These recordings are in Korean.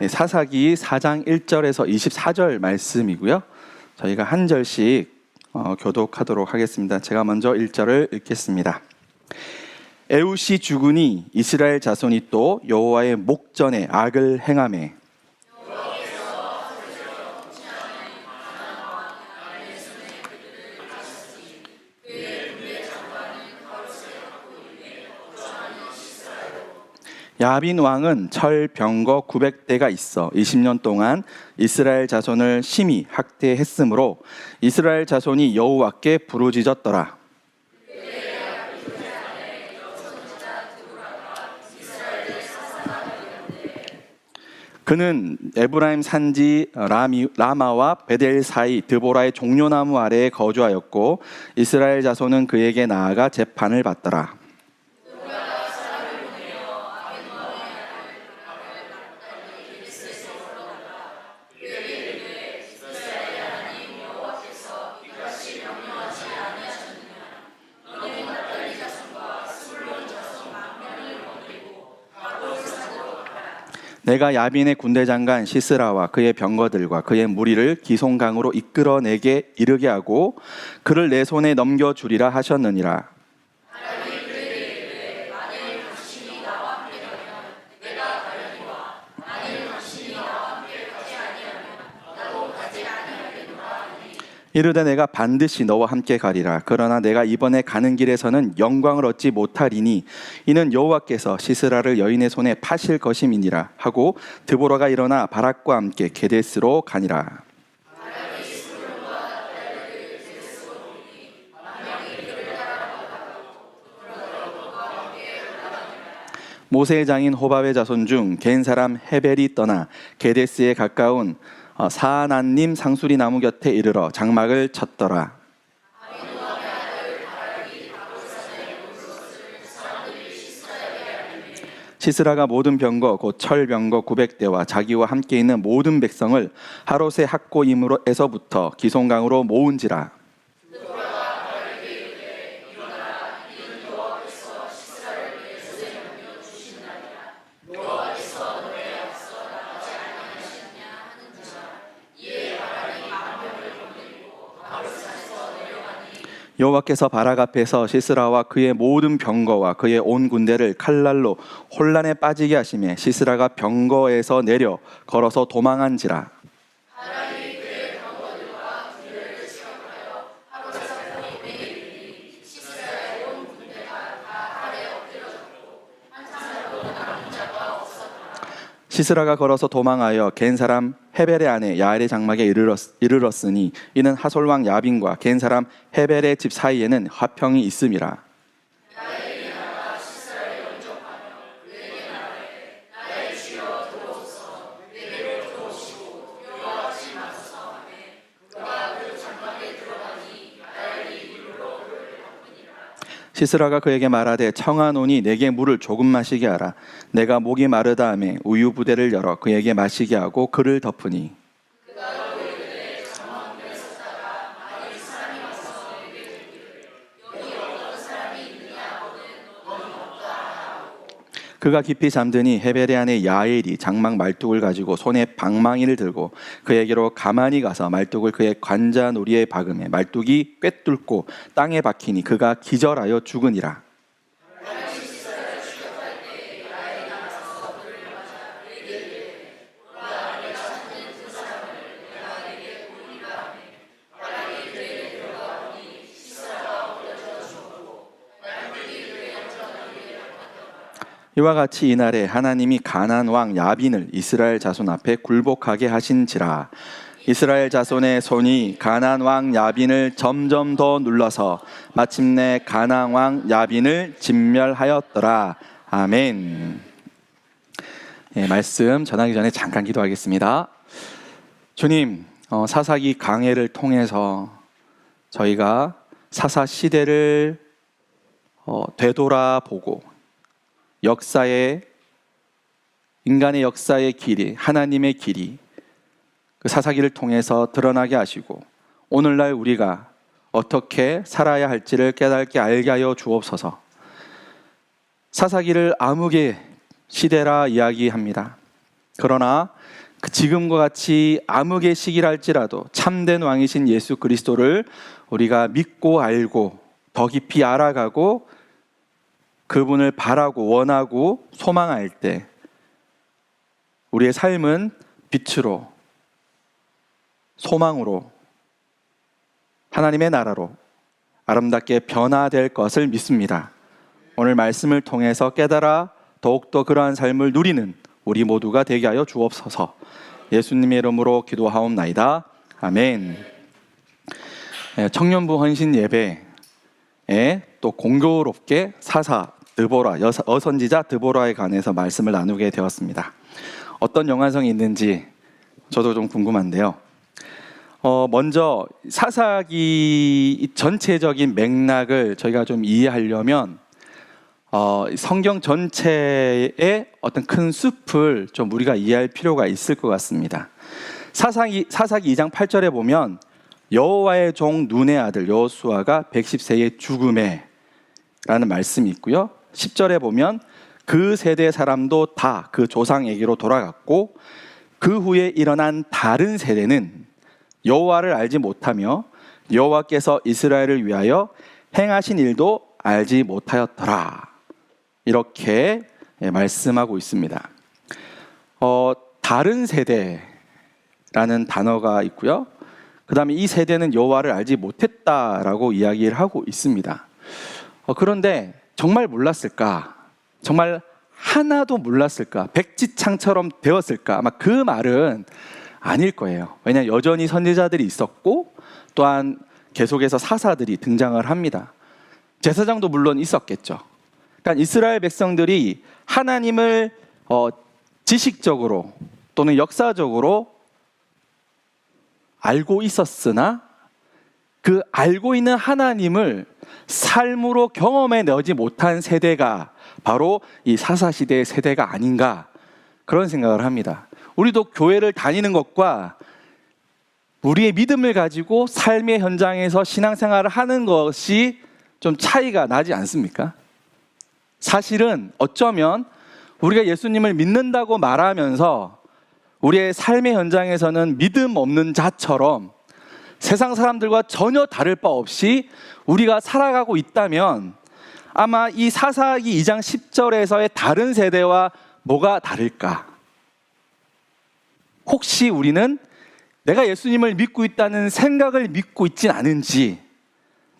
사사기 4장 1절에서 24절 말씀이고요. 저희가 한 절씩 교독하도록 하겠습니다. 제가 먼저 1절을 읽겠습니다. 에훗이 죽으니 이스라엘 자손이 또 여호와의 목전에 악을 행하매 야빈 왕은 철 병거 900대가 있어 20년 동안 이스라엘 자손을 심히 학대했으므로 이스라엘 자손이 여호와께 부르짖었더라. 그는 에브라임 산지 라마와 베델 사이 드보라의 종려나무 아래에 거주하였고 이스라엘 자손은 그에게 나아가 재판을 받더라. 내가 야빈의 군대 장관 시스라와 그의 병거들과 그의 무리를 기송강으로 이끌어내게 이르게 하고 그를 내 손에 넘겨주리라 하셨느니라. 이르되 내가 반드시 너와 함께 가리라. 그러나 내가 이번에 가는 길에서는 영광을 얻지 못하리니 이는 여호와께서 시스라를 여인의 손에 파실 것임이니라 하고 드보라가 일어나 바락과 함께 게데스로 가니라. 모세의 장인 호밥의 자손 중 겐 사람 헤벨이 떠나 게데스에 가까운 사아난님 상수리 나무 곁에 이르러 장막을 쳤더라. 시스라가 모든 병거 곧 철병거 900대와 자기와 함께 있는 모든 백성을 하롯의 학고임으로에서부터 기송강으로 모은지라. 여호와께서 바락 앞에서 시스라와 그의 모든 병거와 그의 온 군대를 칼날로 혼란에 빠지게 하시매 시스라가 병거에서 내려 걸어서 도망한지라. 시스라가 걸어서 도망하여 겐 사람 헤벨의 아내 야엘의 장막에 이르렀으니 이는 하솔 왕 야빈과 겐 사람 헤벨의 집 사이에는 화평이 있음이라. 시스라가 그에게 말하되 청하노니 내게 물을 조금 마시게 하라. 내가 목이 마르다 하매 우유 부대를 열어 그에게 마시게 하고 그를 덮으니 그가 깊이 잠드니 헤벨의 아내 야엘이 장막 말뚝을 가지고 손에 방망이를 들고 그에게로 가만히 가서 말뚝을 그의 관자놀이에 박으매 말뚝이 꿰뚫고 땅에 박히니 그가 기절하여 죽으니라. 이와 같이 이날에 하나님이 가나안 왕 야빈을 이스라엘 자손 앞에 굴복하게 하신지라. 이스라엘 자손의 손이 가나안 왕 야빈을 점점 더 눌러서 마침내 가나안 왕 야빈을 진멸하였더라. 아멘. 말씀 전하기 전에 잠깐 기도하겠습니다. 주님, 사사기 강해를 통해서 저희가 사사 시대를 되돌아보고 인간의 역사의 길이, 하나님의 길이 그 사사기를 통해서 드러나게 하시고 오늘날 우리가 어떻게 살아야 할지를 깨닫게 알게 하여 주옵소서. 사사기를 암흑의 시대라 이야기합니다. 그러나 그 지금과 같이 암흑의 시기랄지라도 참된 왕이신 예수 그리스도를 우리가 믿고 알고 더 깊이 알아가고 그분을 바라고 원하고 소망할 때 우리의 삶은 빛으로, 소망으로, 하나님의 나라로 아름답게 변화될 것을 믿습니다. 오늘 말씀을 통해서 깨달아 더욱더 그러한 삶을 누리는 우리 모두가 되게 하여 주옵소서. 예수님의 이름으로 기도하옵나이다. 아멘. 청년부 헌신 예배에 또 공교롭게 사사 드보라, 여선지자 드보라에 관해서 말씀을 나누게 되었습니다. 어떤 연관성이 있는지 저도 좀 궁금한데요. 먼저 사사기 전체적인 맥락을 저희가 좀 이해하려면 성경 전체의 어떤 큰 숲을 좀 우리가 이해할 필요가 있을 것 같습니다. 사사기 2장 8절에 보면 여호와의 종 눈의 아들 여호수아가 110세의 죽음에 라는 말씀이 있고요. 10절에 보면 그 세대 사람도 다 그 조상에게로 돌아갔고 그 후에 일어난 다른 세대는 여호와를 알지 못하며 여호와께서 이스라엘을 위하여 행하신 일도 알지 못하였더라. 이렇게 말씀하고 있습니다. 다른 세대라는 단어가 있고요. 그 다음에 이 세대는 여호와를 알지 못했다라고 이야기를 하고 있습니다. 그런데 정말 몰랐을까? 정말 하나도 몰랐을까? 백지창처럼 되었을까? 아마 그 말은 아닐 거예요. 왜냐하면 여전히 선지자들이 있었고 또한 계속해서 사사들이 등장을 합니다. 제사장도 물론 있었겠죠. 그러니까 이스라엘 백성들이 하나님을 지식적으로 또는 역사적으로 알고 있었으나 그 알고 있는 하나님을 삶으로 경험해 내지 못한 세대가 바로 이 사사시대의 세대가 아닌가 그런 생각을 합니다. 우리도 교회를 다니는 것과 우리의 믿음을 가지고 삶의 현장에서 신앙생활을 하는 것이 좀 차이가 나지 않습니까? 사실은 어쩌면 우리가 예수님을 믿는다고 말하면서 우리의 삶의 현장에서는 믿음 없는 자처럼 세상 사람들과 전혀 다를 바 없이 우리가 살아가고 있다면 아마 이 사사기 2장 10절에서의 다른 세대와 뭐가 다를까? 혹시 우리는 내가 예수님을 믿고 있다는 생각을 믿고 있진 않은지,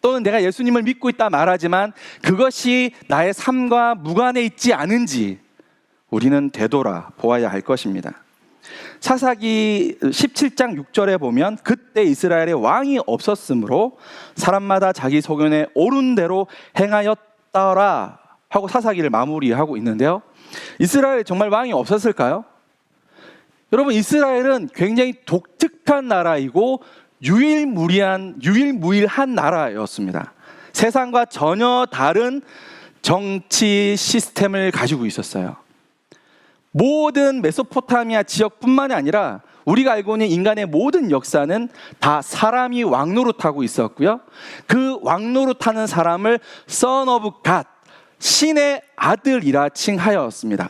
또는 내가 예수님을 믿고 있다 말하지만 그것이 나의 삶과 무관해 있지 않은지 우리는 되돌아 보아야 할 것입니다. 사사기 17장 6절에 보면 그때 이스라엘에 왕이 없었으므로 사람마다 자기 소견에 옳은 대로 행하였더라 하고 사사기를 마무리하고 있는데요. 이스라엘에 정말 왕이 없었을까요? 여러분, 이스라엘은 굉장히 독특한 나라이고 유일무이한 나라였습니다. 세상과 전혀 다른 정치 시스템을 가지고 있었어요. 모든 메소포타미아 지역뿐만이 아니라 우리가 알고 있는 인간의 모든 역사는 다 사람이 왕노릇하고 있었고요. 그 왕노릇하는 사람을 Son of God, 신의 아들이라 칭하였습니다.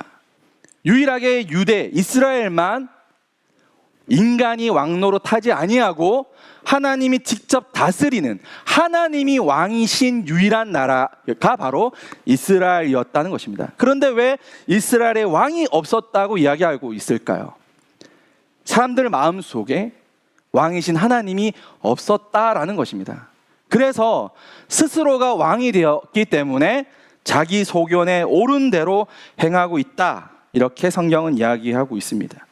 유일하게 유대, 이스라엘만 인간이 왕노릇하지 아니하고 하나님이 직접 다스리는 하나님이 왕이신 유일한 나라가 바로 이스라엘이었다는 것입니다. 그런데 왜 이스라엘에 왕이 없었다고 이야기하고 있을까요? 사람들 마음속에 왕이신 하나님이 없었다라는 것입니다. 그래서 스스로가 왕이 되었기 때문에 자기 소견에 옳은 대로 행하고 있다, 이렇게 성경은 이야기하고 있습니다.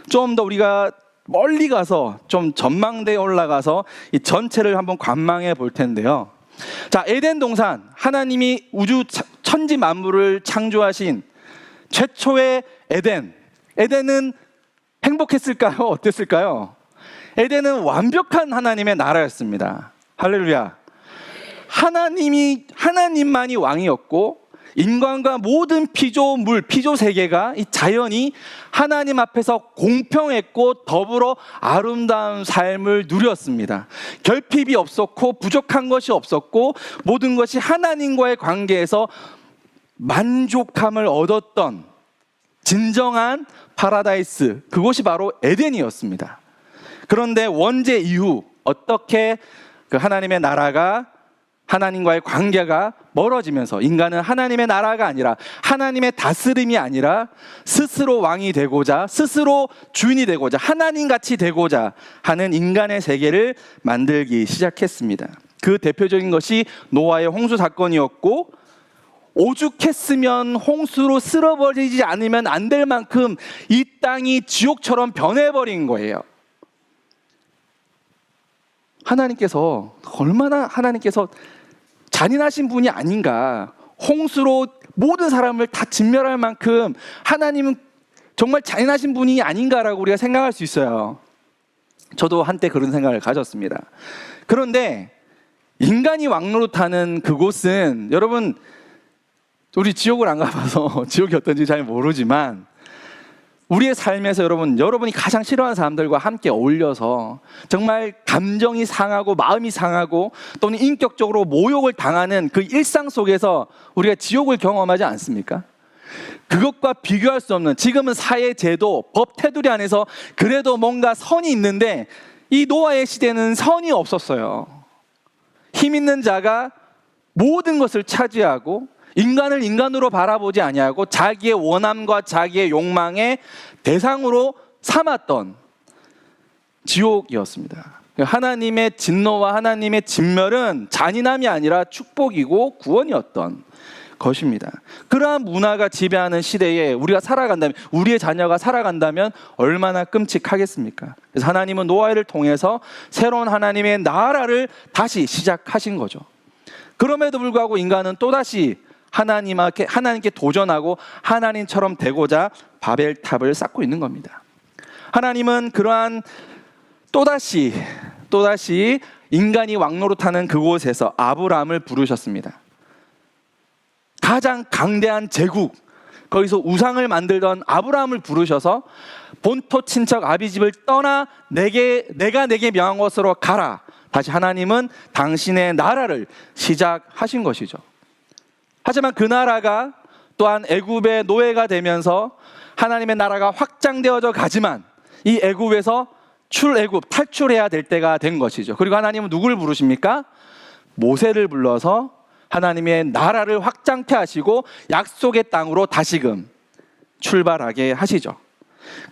좀 더 우리가 멀리 가서 좀 전망대에 올라가서 이 전체를 한번 관망해 볼 텐데요. 자, 에덴 동산, 하나님이 우주 천지 만물을 창조하신 최초의 에덴은 행복했을까요? 어땠을까요? 에덴은 완벽한 하나님의 나라였습니다. 할렐루야. 하나님만이 왕이었고 인간과 모든 피조물, 피조세계가, 이 자연이 하나님 앞에서 공평했고 더불어 아름다운 삶을 누렸습니다. 결핍이 없었고 부족한 것이 없었고 모든 것이 하나님과의 관계에서 만족함을 얻었던 진정한 파라다이스, 그곳이 바로 에덴이었습니다. 그런데 원죄 이후 어떻게 그 하나님의 나라가, 하나님과의 관계가 멀어지면서 인간은 하나님의 나라가 아니라, 하나님의 다스림이 아니라 스스로 왕이 되고자, 스스로 주인이 되고자, 하나님같이 되고자 하는 인간의 세계를 만들기 시작했습니다. 그 대표적인 것이 노아의 홍수 사건이었고, 오죽했으면 홍수로 쓸어버리지 않으면 안 될 만큼 이 땅이 지옥처럼 변해버린 거예요. 하나님께서 잔인하신 분이 아닌가, 홍수로 모든 사람을 다 진멸할 만큼 하나님은 정말 잔인하신 분이 아닌가라고 우리가 생각할 수 있어요. 저도 한때 그런 생각을 가졌습니다. 그런데 인간이 왕노릇하는 그곳은, 여러분 우리 지옥을 안 가봐서 지옥이 어떤지 잘 모르지만, 우리의 삶에서 여러분이 가장 싫어하는 사람들과 함께 어울려서 정말 감정이 상하고 마음이 상하고 또는 인격적으로 모욕을 당하는 그 일상 속에서 우리가 지옥을 경험하지 않습니까? 그것과 비교할 수 없는, 지금은 사회 제도, 법 테두리 안에서 그래도 뭔가 선이 있는데, 이 노아의 시대는 선이 없었어요. 힘 있는 자가 모든 것을 차지하고 인간을 인간으로 바라보지 아니하고 자기의 원함과 자기의 욕망의 대상으로 삼았던 지옥이었습니다. 하나님의 진노와 하나님의 진멸은 잔인함이 아니라 축복이고 구원이었던 것입니다. 그러한 문화가 지배하는 시대에 우리가 살아간다면, 우리의 자녀가 살아간다면 얼마나 끔찍하겠습니까? 그래서 하나님은 노아를 통해서 새로운 하나님의 나라를 다시 시작하신 거죠. 그럼에도 불구하고 인간은 또다시 하나님께 도전하고 하나님처럼 되고자 바벨탑을 쌓고 있는 겁니다. 하나님은 그러한 또다시 인간이 왕노릇하는 그곳에서 아브라함을 부르셨습니다. 가장 강대한 제국, 거기서 우상을 만들던 아브라함을 부르셔서 본토 친척 아비집을 떠나 내가 내게 명한 곳으로 가라. 다시 하나님은 당신의 나라를 시작하신 것이죠. 하지만 그 나라가 또한 애굽의 노예가 되면서 하나님의 나라가 확장되어져 가지만, 이 애굽에서 탈출해야 될 때가 된 것이죠. 그리고 하나님은 누구를 부르십니까? 모세를 불러서 하나님의 나라를 확장케 하시고 약속의 땅으로 다시금 출발하게 하시죠.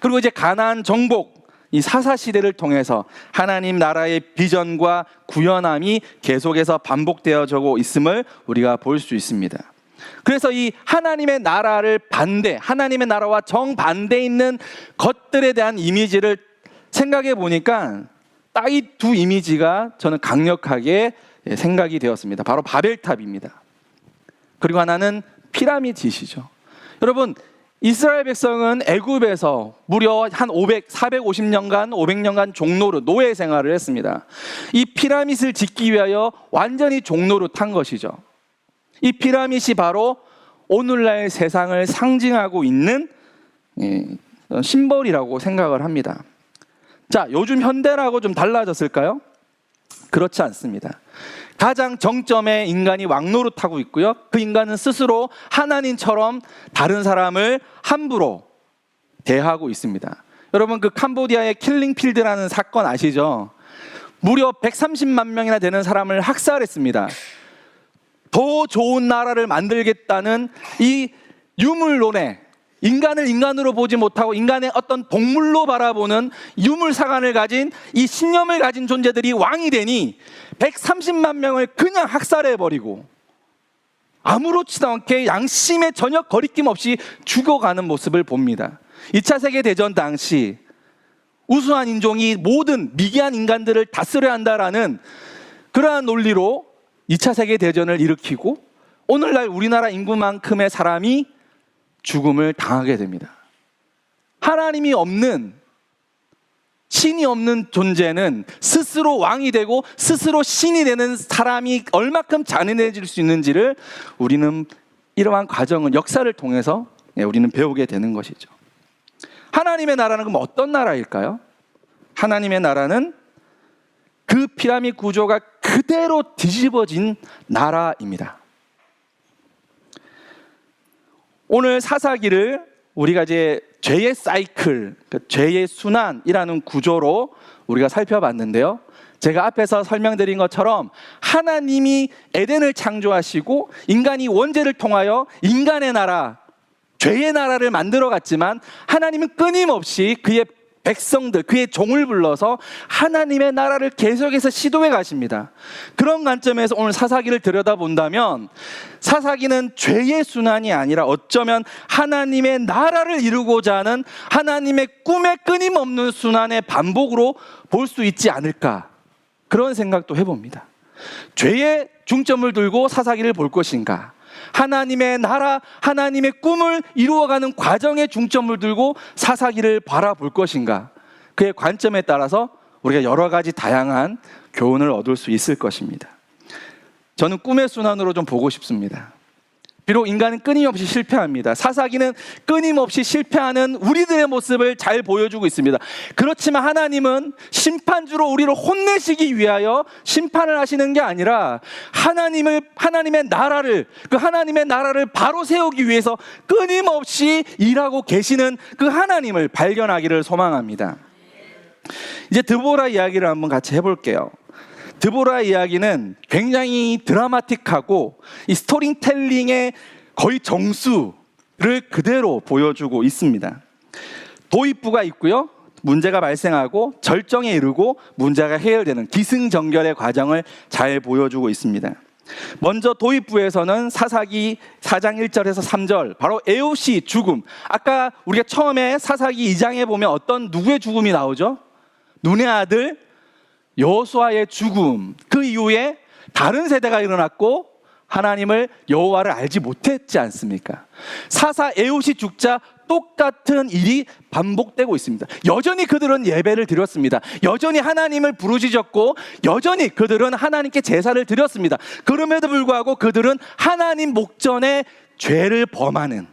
그리고 이제 가나안 정복, 이 사사시대를 통해서 하나님 나라의 비전과 구현함이 계속해서 반복되어지고 있음을 우리가 볼 수 있습니다. 그래서 이 하나님의 나라와 정반대에 있는 것들에 대한 이미지를 생각해 보니까 딱 이 두 이미지가 저는 강력하게 생각이 되었습니다. 바로 바벨탑입니다. 그리고 하나는 피라미드이시죠. 여러분, 이스라엘 백성은 애굽에서 무려 한 450년간, 500년간 종노릇, 노예 생활을 했습니다. 이 피라미드를 짓기 위하여 완전히 종노릇한 것이죠. 이 피라미드이 바로 오늘날 세상을 상징하고 있는 심벌이라고 생각을 합니다. 자, 요즘 현대라고 좀 달라졌을까요? 그렇지 않습니다. 가장 정점에 인간이 왕노릇하고 있고요. 그 인간은 스스로 하나님처럼 다른 사람을 함부로 대하고 있습니다. 여러분, 그 캄보디아의 킬링필드라는 사건 아시죠? 무려 130만 명이나 되는 사람을 학살했습니다. 더 좋은 나라를 만들겠다는 이 유물론에, 인간을 인간으로 보지 못하고 인간의 어떤 동물로 바라보는 유물사관을 가진 이 신념을 가진 존재들이 왕이 되니 130만 명을 그냥 학살해버리고 아무렇지도 않게 양심에 전혀 거리낌 없이 죽어가는 모습을 봅니다. 2차 세계대전 당시 우수한 인종이 모든 미개한 인간들을 다스려야 한다라는 그러한 논리로 2차 세계대전을 일으키고 오늘날 우리나라 인구만큼의 사람이 죽음을 당하게 됩니다. 하나님이 없는, 신이 없는 존재는 스스로 왕이 되고 스스로 신이 되는 사람이 얼마큼 잔인해질 수 있는지를 우리는 이러한 과정을, 역사를 통해서 우리는 배우게 되는 것이죠. 하나님의 나라는 그럼 어떤 나라일까요? 하나님의 나라는 그 피라미드 구조가 그대로 뒤집어진 나라입니다. 오늘 사사기를 우리가 이제 죄의 사이클, 죄의 순환이라는 구조로 우리가 살펴봤는데요. 제가 앞에서 설명드린 것처럼 하나님이 에덴을 창조하시고 인간이 원죄를 통하여 인간의 나라, 죄의 나라를 만들어 갔지만 하나님은 끊임없이 그의 백성들, 그의 종을 불러서 하나님의 나라를 계속해서 시도해 가십니다. 그런 관점에서 오늘 사사기를 들여다본다면 사사기는 죄의 순환이 아니라 어쩌면 하나님의 나라를 이루고자 하는 하나님의 꿈의 끊임없는 순환의 반복으로 볼 수 있지 않을까, 그런 생각도 해봅니다. 죄에 중점을 두고 사사기를 볼 것인가, 하나님의 나라, 하나님의 꿈을 이루어가는 과정에 중점을 두고 사사기를 바라볼 것인가, 그의 관점에 따라서 우리가 여러 가지 다양한 교훈을 얻을 수 있을 것입니다. 저는 꿈의 순환으로 좀 보고 싶습니다. 비록 인간은 끊임없이 실패합니다. 사사기는 끊임없이 실패하는 우리들의 모습을 잘 보여주고 있습니다. 그렇지만 하나님은 심판주로 우리를 혼내시기 위하여 심판을 하시는 게 아니라 하나님의 나라를 바로 세우기 위해서 끊임없이 일하고 계시는 그 하나님을 발견하기를 소망합니다. 이제 드보라 이야기를 한번 같이 해볼게요. 드보라 이야기는 굉장히 드라마틱하고 이 스토리텔링의 거의 정수를 그대로 보여주고 있습니다. 도입부가 있고요, 문제가 발생하고 절정에 이르고 문제가 해결되는 기승전결의 과정을 잘 보여주고 있습니다. 먼저 도입부에서는 사사기 4장 1절에서 3절, 바로 에웃이 죽음. 아까 우리가 처음에 사사기 2장에 보면 누구의 죽음이 나오죠? 눈의 아들 여호수아의 죽음. 그 이후에 다른 세대가 일어났고 하나님을, 여호와를 알지 못했지 않습니까? 사사 에웃이 죽자 똑같은 일이 반복되고 있습니다. 여전히 그들은 예배를 드렸습니다. 여전히 하나님을 부르짖었고 여전히 그들은 하나님께 제사를 드렸습니다. 그럼에도 불구하고 그들은 하나님 목전에 죄를 범하는,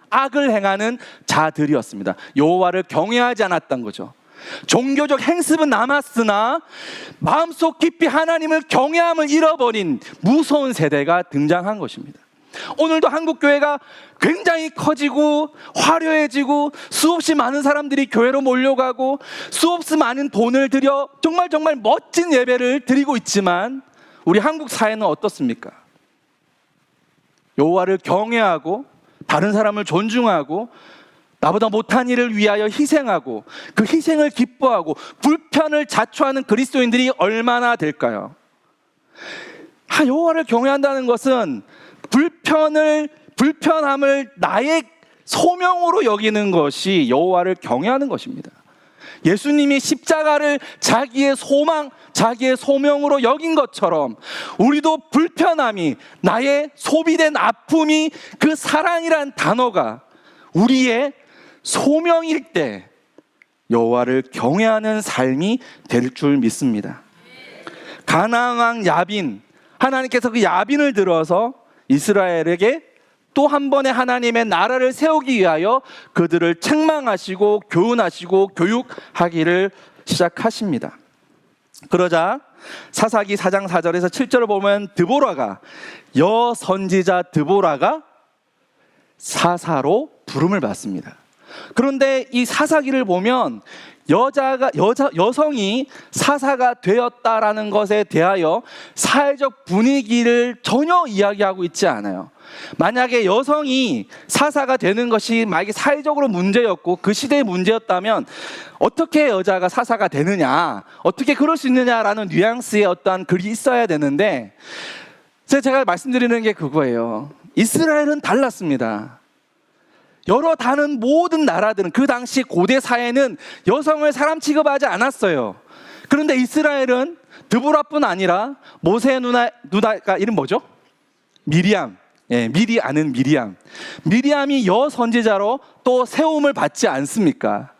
악을 행하는 자들이었습니다. 여호와를 경외하지 않았던 거죠. 종교적 행습은 남았으나 마음속 깊이 하나님을 경외함을 잃어버린 무서운 세대가 등장한 것입니다. 오늘도 한국교회가 굉장히 커지고 화려해지고 수없이 많은 사람들이 교회로 몰려가고 수없이 많은 돈을 들여 정말 멋진 예배를 드리고 있지만 우리 한국 사회는 어떻습니까? 여호와를 경외하고 다른 사람을 존중하고 나보다 못한 일을 위하여 희생하고 그 희생을 기뻐하고 불편을 자초하는 그리스도인들이 얼마나 될까요? 여호와를 경외한다는 것은 불편함을 나의 소명으로 여기는 것이 여호와를 경외하는 것입니다. 예수님이 십자가를 자기의 소망, 자기의 소명으로 여긴 것처럼 우리도 불편함이, 나의 소비된 아픔이, 그 사랑이란 단어가 우리의 소명일 때 여호와를 경외하는 삶이 될 줄 믿습니다. 가나안 왕 야빈, 하나님께서 그 야빈을 들어서 이스라엘에게 또 한 번의 하나님의 나라를 세우기 위하여 그들을 책망하시고 교훈하시고 교육하기를 시작하십니다. 그러자 사사기 4장 4절에서 7절을 보면 여선지자 드보라가 사사로 부름을 받습니다. 그런데 이 사사기를 보면 여성이 사사가 되었다라는 것에 대하여 사회적 분위기를 전혀 이야기하고 있지 않아요. 만약에 여성이 사사가 되는 것이 만약에 사회적으로 문제였고 그 시대의 문제였다면 어떻게 여자가 사사가 되느냐, 어떻게 그럴 수 있느냐라는 뉘앙스의 어떠한 글이 있어야 되는데, 제가 말씀드리는 게 그거예요. 이스라엘은 달랐습니다. 여러 다른 모든 나라들은, 그 당시 고대 사회는 여성을 사람 취급하지 않았어요. 그런데 이스라엘은 드보라뿐 아니라 모세의 누나가 이름 뭐죠? 미리암. 미리 아는 미리암. 미리암이 여선지자로 또 세움을 받지 않습니까?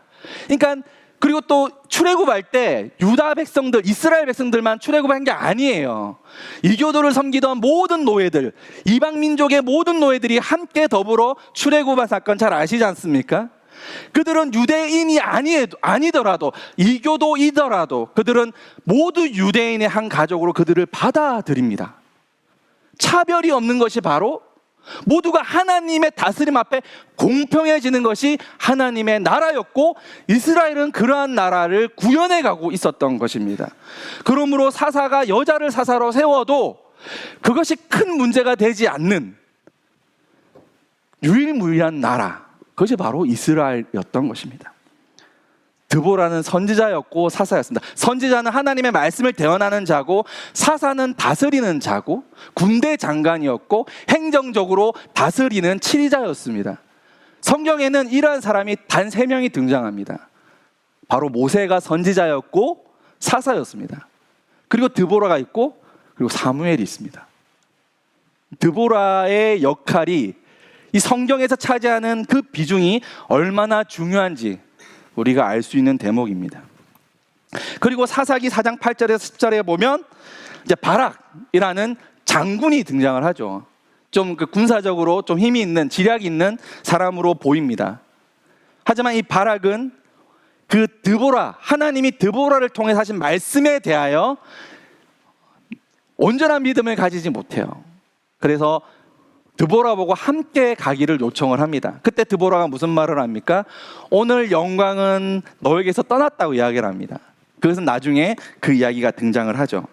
그러니까 그리고 또 출애굽할 때 유다 백성들, 이스라엘 백성들만 출애굽한 게 아니에요. 이교도를 섬기던 모든 노예들, 이방 민족의 모든 노예들이 함께 더불어 출애굽한 사건 잘 아시지 않습니까? 그들은 유대인이 아니더라도, 이교도이더라도 그들은 모두 유대인의 한 가족으로 그들을 받아들입니다. 차별이 없는 것이 바로 모두가 하나님의 다스림 앞에 공평해지는 것이 하나님의 나라였고, 이스라엘은 그러한 나라를 구현해 가고 있었던 것입니다. 그러므로 사사가 여자를 사사로 세워도 그것이 큰 문제가 되지 않는 유일무이한 나라, 그것이 바로 이스라엘이었던 것입니다. 드보라는 선지자였고 사사였습니다. 선지자는 하나님의 말씀을 대언하는 자고, 사사는 다스리는 자고, 군대 장관이었고 행정적으로 다스리는 치리자였습니다. 성경에는 이러한 사람이 단 3명이 등장합니다. 바로 모세가 선지자였고 사사였습니다. 그리고 드보라가 있고, 그리고 사무엘이 있습니다. 드보라의 역할이 이 성경에서 차지하는 그 비중이 얼마나 중요한지 우리가 알 수 있는 대목입니다. 그리고 사사기 4장 8절에서 10절에 보면 이제 바락이라는 장군이 등장을 하죠. 좀 그 군사적으로 좀 힘이 있는, 지략이 있는 사람으로 보입니다. 하지만 이 바락은 그 드보라, 하나님이 드보라를 통해 하신 말씀에 대하여 온전한 믿음을 가지지 못해요. 그래서 드보라 보고 함께 가기를 요청을 합니다. 그때 드보라가 무슨 말을 합니까? 오늘 영광은 너에게서 떠났다고 이야기를 합니다. 그것은 나중에 그 이야기가 등장을 하죠.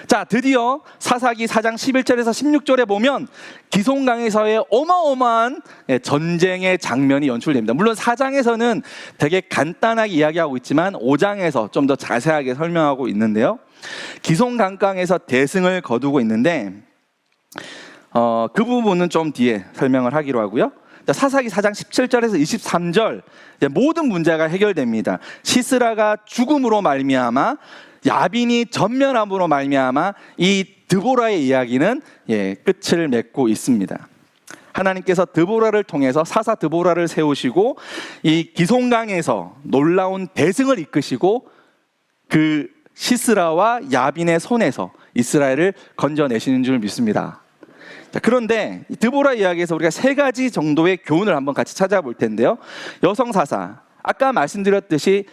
자, 드디어 사사기 4장 11절에서 16절에 보면 기송강에서의 어마어마한 전쟁의 장면이 연출됩니다. 물론 4장에서는 되게 간단하게 이야기하고 있지만 5장에서 좀 더 자세하게 설명하고 있는데요. 기송강강에서 대승을 거두고 있는데 그 부분은 좀 뒤에 설명을 하기로 하고요. 사사기 4장 17절에서 23절 모든 문제가 해결됩니다. 시스라가 죽음으로 말미암아, 야빈이 전멸함으로 말미암아 이 드보라의 이야기는 끝을 맺고 있습니다. 하나님께서 드보라를 통해서 사사 드보라를 세우시고 이 기송강에서 놀라운 대승을 이끄시고 그 시스라와 야빈의 손에서 이스라엘을 건져내시는 줄 믿습니다. 자, 그런데 드보라 이야기에서 우리가 3가지 정도의 교훈을 한번 같이 찾아볼 텐데요. 여성 사사, 아까 말씀드렸듯이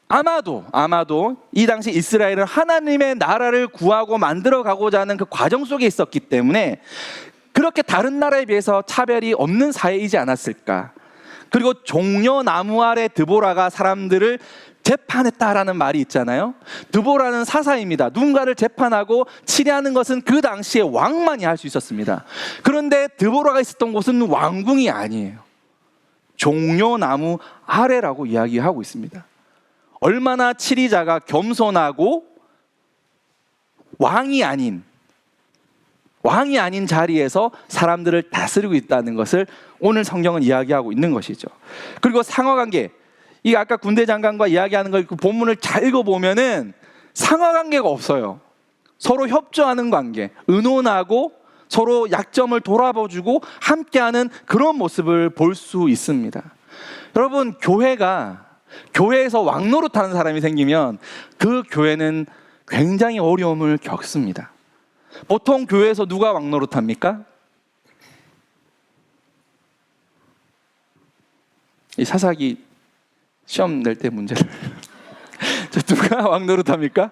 아마도 이 당시 이스라엘은 하나님의 나라를 구하고 만들어 가고자 하는 그 과정 속에 있었기 때문에 그렇게 다른 나라에 비해서 차별이 없는 사회이지 않았을까. 그리고 종려나무 아래 드보라가 사람들을 재판했다라는 말이 있잖아요. 드보라는 사사입니다. 누군가를 재판하고 치리하는 것은 그 당시에 왕만이 할 수 있었습니다. 그런데 드보라가 있었던 곳은 왕궁이 아니에요. 종려나무 아래라고 이야기하고 있습니다. 얼마나 치리자가 겸손하고 왕이 아닌 자리에서 사람들을 다스리고 있다는 것을 오늘 성경은 이야기하고 있는 것이죠. 그리고 상하관계, 이 아까 군대 장관과 이야기하는 걸 그 본문을 잘 읽어보면은 상하관계가 없어요. 서로 협조하는 관계, 의논하고 서로 약점을 돌아봐주고 함께하는 그런 모습을 볼 수 있습니다. 여러분, 교회에서 왕노릇하는 사람이 생기면 그 교회는 굉장히 어려움을 겪습니다. 보통 교회에서 누가 왕노릇합니까? 이 사사기 시험 낼 때 문제를 누가 왕노릇합니까?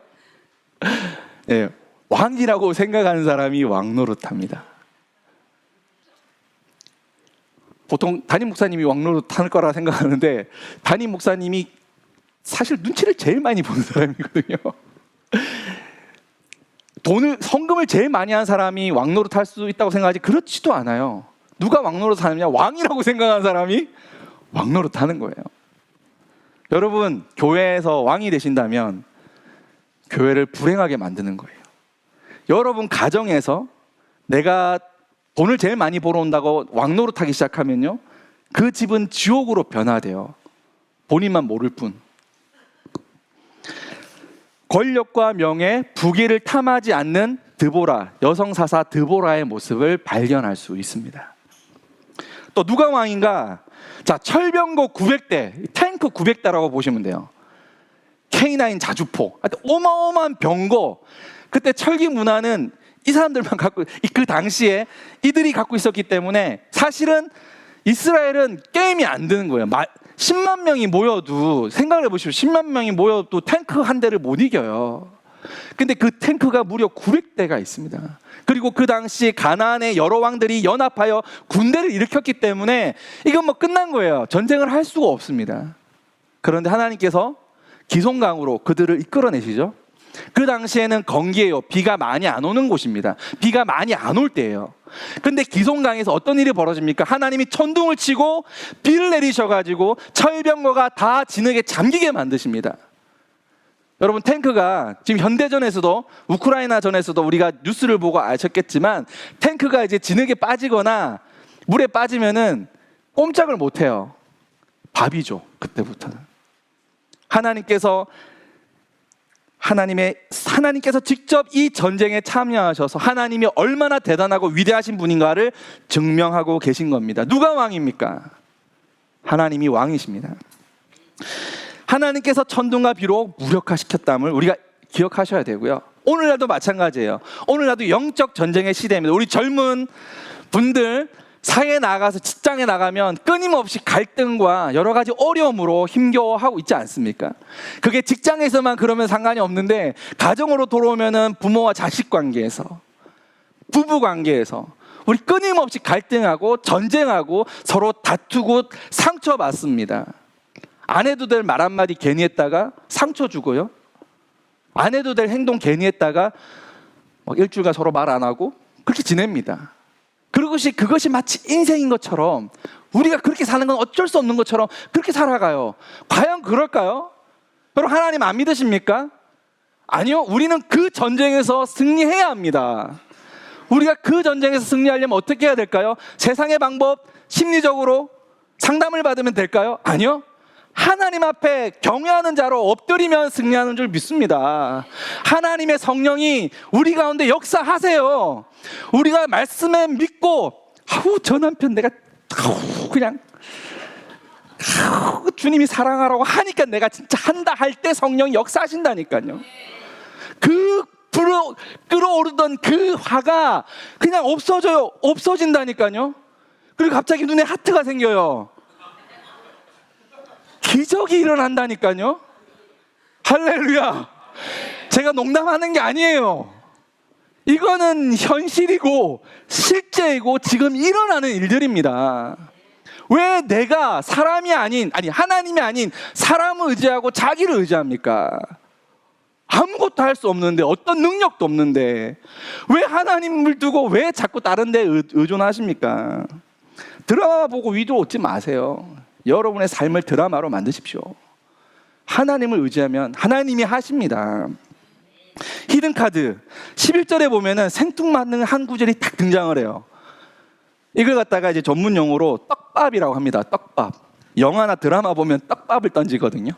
네, 왕이라고 생각하는 사람이 왕노릇합니다. 보통 담임 목사님이 왕노릇할 거라 생각하는데 담임 목사님이 사실 눈치를 제일 많이 보는 사람이거든요. 성금을 제일 많이 한 사람이 왕노릇할 수 있다고 생각하지 그렇지도 않아요. 누가 왕노릇하느냐? 왕이라고 생각하는 사람이 왕노릇하는 거예요. 여러분, 교회에서 왕이 되신다면 교회를 불행하게 만드는 거예요. 여러분 가정에서 내가 돈을 제일 많이 벌어온다고 왕노릇하기 시작하면요, 그 집은 지옥으로 변화돼요. 본인만 모를 뿐. 권력과 명예, 부귀를 탐하지 않는 드보라, 여성사사 드보라의 모습을 발견할 수 있습니다. 또 누가 왕인가? 자, 철병거 900대, 탱크 900대라고 보시면 돼요. K9 자주포, 어마어마한 병거. 그때 철기 문화는 이 사람들만 갖고, 그 당시에 이들이 갖고 있었기 때문에 사실은 이스라엘은 게임이 안 되는 거예요. 10만 명이 모여도, 생각을 해보시오. 10만 명이 모여도 탱크 한 대를 못 이겨요. 근데 그 탱크가 무려 900대가 있습니다. 그리고 그 당시 가나안의 여러 왕들이 연합하여 군대를 일으켰기 때문에 이건 뭐 끝난 거예요. 전쟁을 할 수가 없습니다. 그런데 하나님께서 기송강으로 그들을 이끌어내시죠. 그 당시에는 건기예요. 비가 많이 안 오는 곳입니다. 비가 많이 안 올 때예요. 근데 기송강에서 어떤 일이 벌어집니까? 하나님이 천둥을 치고 비를 내리셔가지고 철병거가 다 진흙에 잠기게 만드십니다. 여러분, 탱크가 지금 현대전에서도 우크라이나전에서도 우리가 뉴스를 보고 아셨겠지만 탱크가 이제 진흙에 빠지거나 물에 빠지면은 꼼짝을 못해요. 밥이죠. 그때부터는 하나님께서 직접 이 전쟁에 참여하셔서 하나님이 얼마나 대단하고 위대하신 분인가를 증명하고 계신 겁니다. 누가 왕입니까? 하나님이 왕이십니다. 하나님께서 천둥과 비로 무력화시켰다함을 우리가 기억하셔야 되고요. 오늘날도 마찬가지예요. 오늘날도 영적 전쟁의 시대입니다. 우리 젊은 분들 사회에 나가서 직장에 나가면 끊임없이 갈등과 여러 가지 어려움으로 힘겨워하고 있지 않습니까? 그게 직장에서만 그러면 상관이 없는데 가정으로 돌아오면은 부모와 자식 관계에서, 부부 관계에서 우리 끊임없이 갈등하고 전쟁하고 서로 다투고 상처받습니다. 안 해도 될 말 한마디 괜히 했다가 상처 주고요. 안 해도 될 행동 괜히 했다가 일주일간 서로 말 안 하고 그렇게 지냅니다. 그것이 마치 인생인 것처럼 우리가 그렇게 사는 건 어쩔 수 없는 것처럼 그렇게 살아가요. 과연 그럴까요? 여러분, 하나님 안 믿으십니까? 아니요. 우리는 그 전쟁에서 승리해야 합니다. 우리가 그 전쟁에서 승리하려면 어떻게 해야 될까요? 세상의 방법, 심리적으로 상담을 받으면 될까요? 아니요. 하나님 앞에 경외하는 자로 엎드리면 승리하는 줄 믿습니다. 하나님의 성령이 우리 가운데 역사하세요. 우리가 말씀에 믿고 저 남편 내가 그냥 주님이 사랑하라고 하니까 내가 진짜 한다 할 때 성령이 역사하신다니까요. 그 끌어오르던 그 화가 그냥 없어져요. 없어진다니까요. 그리고 갑자기 눈에 하트가 생겨요. 기적이 일어난다니까요. 할렐루야. 제가 농담하는 게 아니에요. 이거는 현실이고 실제이고 지금 일어나는 일들입니다. 왜 내가 하나님이 아닌 사람을 의지하고 자기를 의지합니까? 아무것도 할 수 없는데, 어떤 능력도 없는데 왜 하나님을 두고 왜 자꾸 다른 데 의존하십니까? 드라마 보고 위로 얻지 마세요. 여러분의 삶을 드라마로 만드십시오. 하나님을 의지하면 하나님이 하십니다. 히든카드 11절에 보면은 생뚱맞는 한 구절이 딱 등장을 해요. 이걸 갖다가 이제 전문 용어로 떡밥이라고 합니다. 떡밥. 영화나 드라마 보면 떡밥을 던지거든요.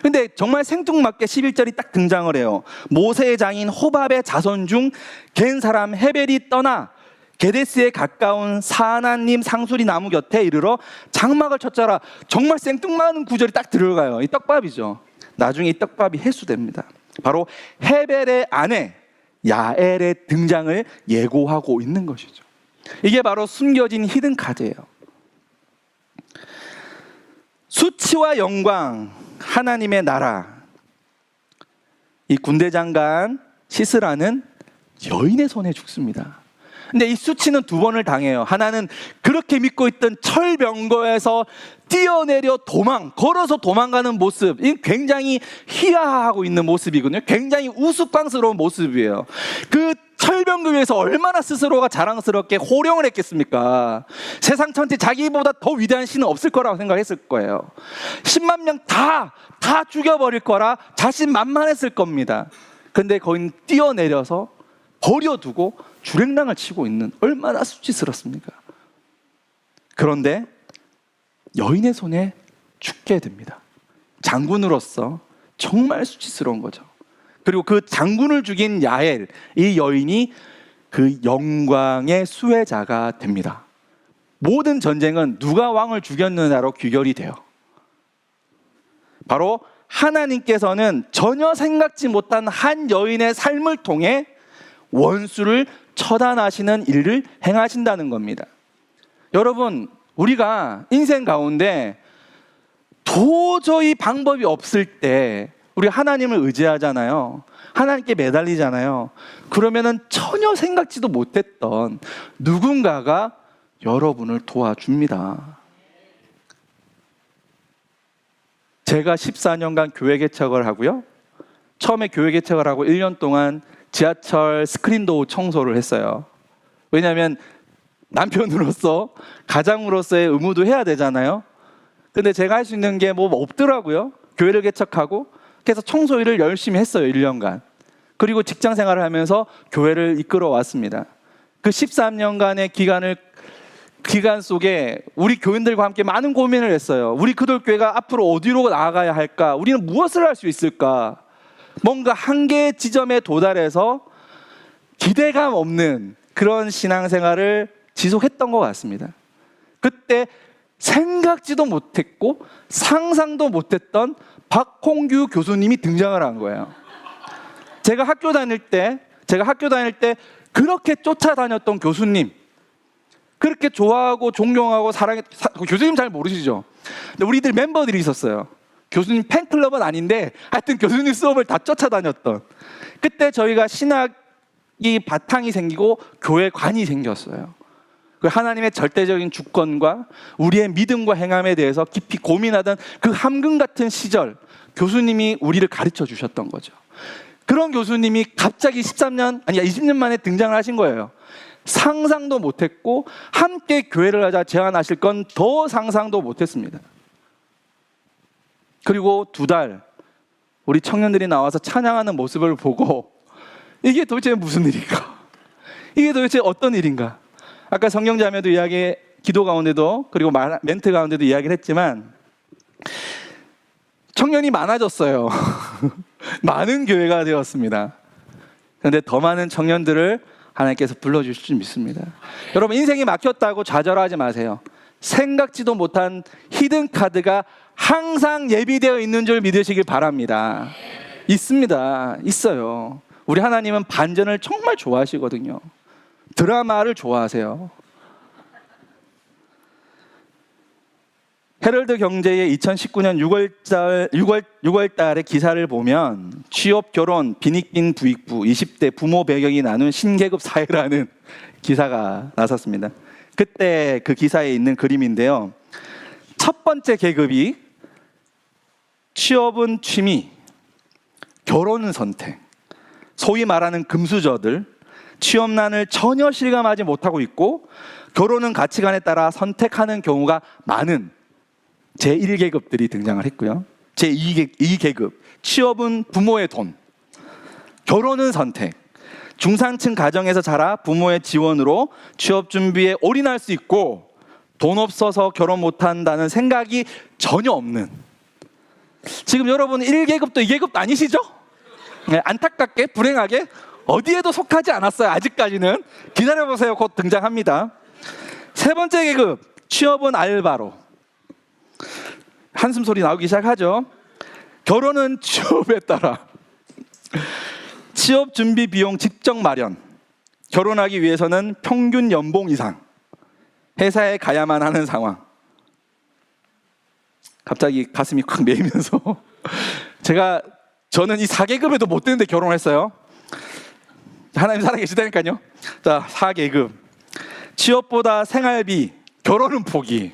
근데 정말 생뚱맞게 11절이 딱 등장을 해요. 모세의 장인 호밥의 자손 중 겐 사람 헤벨이 떠나 게데스에 가까운 사하나님 상수리 나무 곁에 이르러 장막을 쳤자라. 정말 생뚱맞은 구절이 딱 들어가요. 이 떡밥이죠. 나중에 이 떡밥이 해수됩니다. 바로 헤벨의 아내 야엘의 등장을 예고하고 있는 것이죠. 이게 바로 숨겨진 히든 카드예요. 수치와 영광, 하나님의 나라. 이 군대 장관 시스라는 여인의 손에 죽습니다. 근데 이 수치는 두 번을 당해요. 하나는 그렇게 믿고 있던 철병거에서 뛰어내려 걸어서 도망가는 모습. 이 굉장히 희화하고 있는 모습이거든요. 굉장히 우스꽝스러운 모습이에요. 그 철병거 위에서 얼마나 스스로가 자랑스럽게 호령을 했겠습니까? 세상 전체 자기보다 더 위대한 신은 없을 거라고 생각했을 거예요. 10만 명 다 죽여버릴 거라 자신만만했을 겁니다. 근데 거긴 뛰어내려서 버려두고 주랭랑을 치고 있는, 얼마나 수치스럽습니까? 그런데 여인의 손에 죽게 됩니다. 장군으로서 정말 수치스러운 거죠. 그리고 그 장군을 죽인 야엘, 이 여인이 그 영광의 수혜자가 됩니다. 모든 전쟁은 누가 왕을 죽였느냐로 귀결이 돼요. 바로 하나님께서는 전혀 생각지 못한 한 여인의 삶을 통해 원수를 처단하시는 일을 행하신다는 겁니다. 여러분, 우리가 인생 가운데 도저히 방법이 없을 때 우리 하나님을 의지하잖아요. 하나님께 매달리잖아요. 그러면은 전혀 생각지도 못했던 누군가가 여러분을 도와줍니다. 제가 14년간 교회 개척을 하고요. 처음에 교회 개척을 하고 1년 동안 지하철 스크린도어 청소를 했어요. 왜냐하면 남편으로서, 가장으로서의 의무도 해야 되잖아요. 근데 제가 할 수 있는 게 뭐 없더라고요. 교회를 개척하고 그래서 청소 일을 열심히 했어요. 1년간. 그리고 직장 생활을 하면서 교회를 이끌어 왔습니다. 그 13년간의 기간 속에 우리 교인들과 함께 많은 고민을 했어요. 우리 그돌교회가 앞으로 어디로 나아가야 할까? 우리는 무엇을 할 수 있을까? 뭔가 한계의 지점에 도달해서 기대감 없는 그런 신앙생활을 지속했던 것 같습니다. 그때 생각지도 못했고 상상도 못했던 박홍규 교수님이 등장을 한 거예요. 제가 학교 다닐 때 그렇게 쫓아다녔던 교수님, 그렇게 좋아하고 존경하고 교수님 잘 모르시죠? 근데 우리들 멤버들이 있었어요. 교수님 팬클럽은 아닌데 하여튼 교수님 수업을 다 쫓아다녔던. 그때 저희가 신학이 바탕이 생기고 교회관이 생겼어요. 하나님의 절대적인 주권과 우리의 믿음과 행함에 대해서 깊이 고민하던 그 함금 같은 시절, 교수님이 우리를 가르쳐 주셨던 거죠. 그런 교수님이 갑자기 20년 만에 등장을 하신 거예요. 상상도 못했고 함께 교회를 하자 제안하실 건 더 상상도 못했습니다. 그리고 2달 우리 청년들이 나와서 찬양하는 모습을 보고 이게 도대체 무슨 일인가? 이게 도대체 어떤 일인가? 아까 성경자매도 기도 가운데도 그리고 멘트 가운데도 이야기를 했지만 청년이 많아졌어요. 많은 교회가 되었습니다. 그런데 더 많은 청년들을 하나님께서 불러주실 줄 믿습니다. 여러분, 인생이 막혔다고 좌절하지 마세요. 생각지도 못한 히든 카드가 항상 예비되어 있는 줄 믿으시길 바랍니다. 있어요. 우리 하나님은 반전을 정말 좋아하시거든요. 드라마를 좋아하세요. 헤럴드 경제의 2019년 6월 달에 기사를 보면 취업, 결혼, 빈익빈, 부익부, 20대 부모 배경이 나눈 신계급 사회라는 기사가 나섰습니다. 그때 그 기사에 있는 그림인데요. 첫 번째 계급이 취업은 취미, 결혼은 선택. 소위 말하는 금수저들, 취업난을 전혀 실감하지 못하고 있고 결혼은 가치관에 따라 선택하는 경우가 많은 제1계급들이 등장을 했고요. 제2계급, 취업은 부모의 돈, 결혼은 선택. 중산층 가정에서 자라 부모의 지원으로 취업 준비에 올인할 수 있고 돈 없어서 결혼 못한다는 생각이 전혀 없는. 지금 여러분 1계급도 2계급도 아니시죠? 네, 안타깝게 불행하게 어디에도 속하지 않았어요. 아직까지는. 기다려보세요. 곧 등장합니다. 세 번째 계급, 취업은 알바로. 한숨 소리 나오기 시작하죠. 결혼은 취업에 따라. 취업 준비 비용 직접 마련. 결혼하기 위해서는 평균 연봉 이상. 회사에 가야만 하는 상황. 갑자기 가슴이 콱 메이면서 저는 이 4계급에도 못 되는데 결혼했어요. 하나님 살아계시다니까요. 자, 4계급. 취업보다 생활비, 결혼은 포기.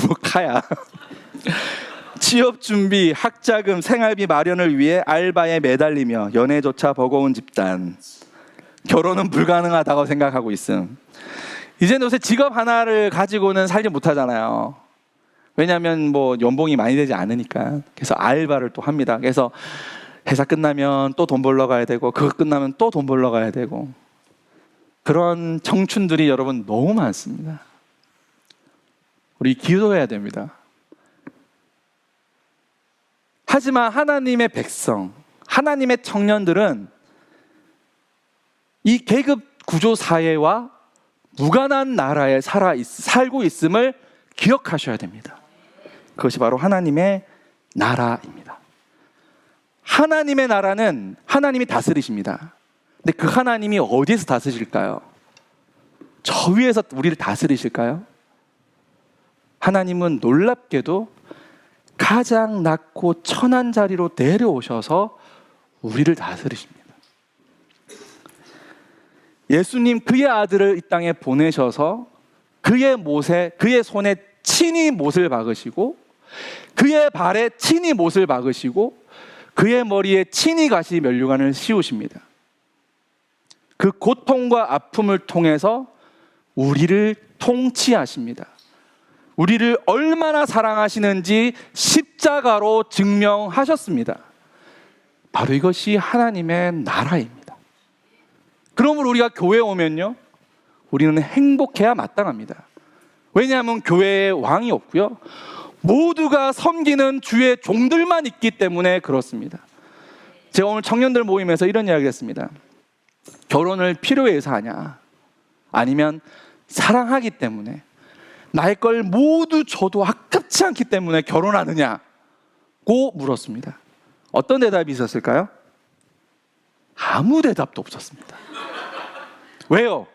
뭐 카야. 취업 준비, 학자금, 생활비 마련을 위해 알바에 매달리며 연애조차 버거운 집단. 결혼은 불가능하다고 생각하고 있음. 이제는 요새 직업 하나를 가지고는 살지 못하잖아요. 왜냐하면 뭐 연봉이 많이 되지 않으니까. 그래서 알바를 또 합니다. 그래서 회사 끝나면 또 돈 벌러 가야 되고 그거 끝나면 또 돈 벌러 가야 되고 그런 청춘들이 여러분 너무 많습니다. 우리 기도해야 됩니다. 하지만 하나님의 백성, 하나님의 청년들은 이 계급 구조 사회와 무관한 나라에 살고 있음을 기억하셔야 됩니다. 그것이 바로 하나님의 나라입니다. 하나님의 나라는 하나님이 다스리십니다. 근데 그 하나님이 어디에서 다스리실까요? 저 위에서 우리를 다스리실까요? 하나님은 놀랍게도 가장 낮고 천한 자리로 내려오셔서 우리를 다스리십니다. 예수님 그의 아들을 이 땅에 보내셔서 그의 손에 친히 못을 박으시고 그의 발에 친히 못을 박으시고 그의 머리에 친히 가시 면류관을 씌우십니다. 그 고통과 아픔을 통해서 우리를 통치하십니다. 우리를 얼마나 사랑하시는지 십자가로 증명하셨습니다. 바로 이것이 하나님의 나라입니다. 그러므로 우리가 교회에 오면요, 우리는 행복해야 마땅합니다. 왜냐하면 교회에 왕이 없고요, 모두가 섬기는 주의 종들만 있기 때문에 그렇습니다. 제가 오늘 청년들 모임에서 이런 이야기를 했습니다. 결혼을 필요에 의해서 하냐, 아니면 사랑하기 때문에 나의 걸 모두 줘도 아깝지 않기 때문에 결혼하느냐고 물었습니다. 어떤 대답이 있었을까요? 아무 대답도 없었습니다. 왜요?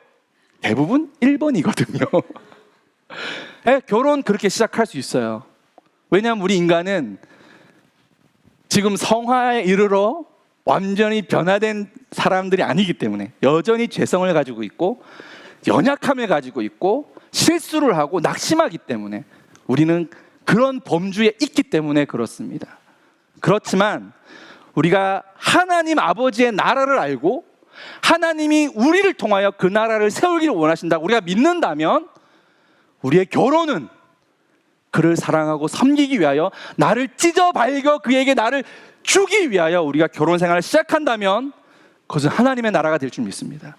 대부분 1번이거든요. 결혼 그렇게 시작할 수 있어요. 왜냐하면 우리 인간은 지금 성화에 이르러 완전히 변화된 사람들이 아니기 때문에 여전히 죄성을 가지고 있고 연약함을 가지고 있고 실수를 하고 낙심하기 때문에 우리는 그런 범주에 있기 때문에 그렇습니다. 그렇지만 우리가 하나님 아버지의 나라를 알고 하나님이 우리를 통하여 그 나라를 세우기를 원하신다고 우리가 믿는다면 우리의 결혼은 그를 사랑하고 섬기기 위하여, 나를 찢어 발겨 그에게 나를 주기 위하여 우리가 결혼 생활을 시작한다면 그것은 하나님의 나라가 될 줄 믿습니다.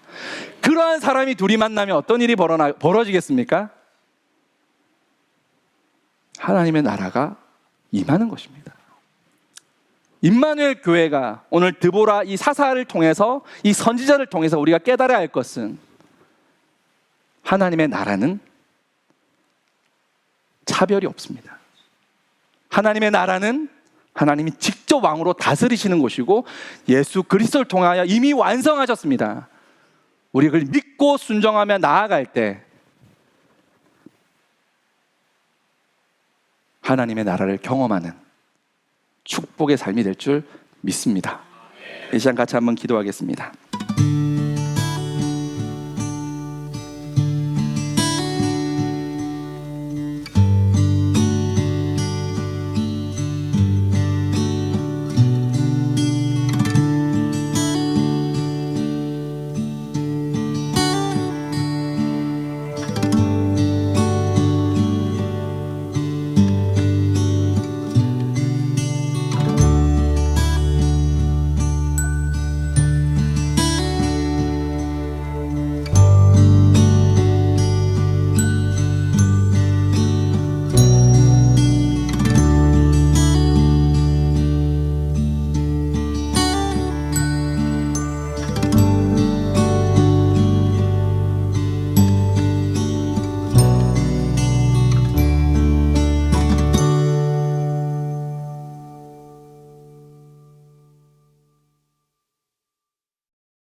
그러한 사람이 둘이 만나면 어떤 일이 벌어지겠습니까? 하나님의 나라가 임하는 것입니다. 임마누엘 교회가 오늘 드보라 이 사사를 통해서, 이 선지자를 통해서 우리가 깨달아야 할 것은, 하나님의 나라는 차별이 없습니다. 하나님의 나라는 하나님이 직접 왕으로 다스리시는 곳이고 예수 그리스도를 통하여 이미 완성하셨습니다. 우리 그걸 믿고 순종하며 나아갈 때 하나님의 나라를 경험하는 축복의 삶이 될 줄 믿습니다. 이 시간 같이 한번 기도하겠습니다.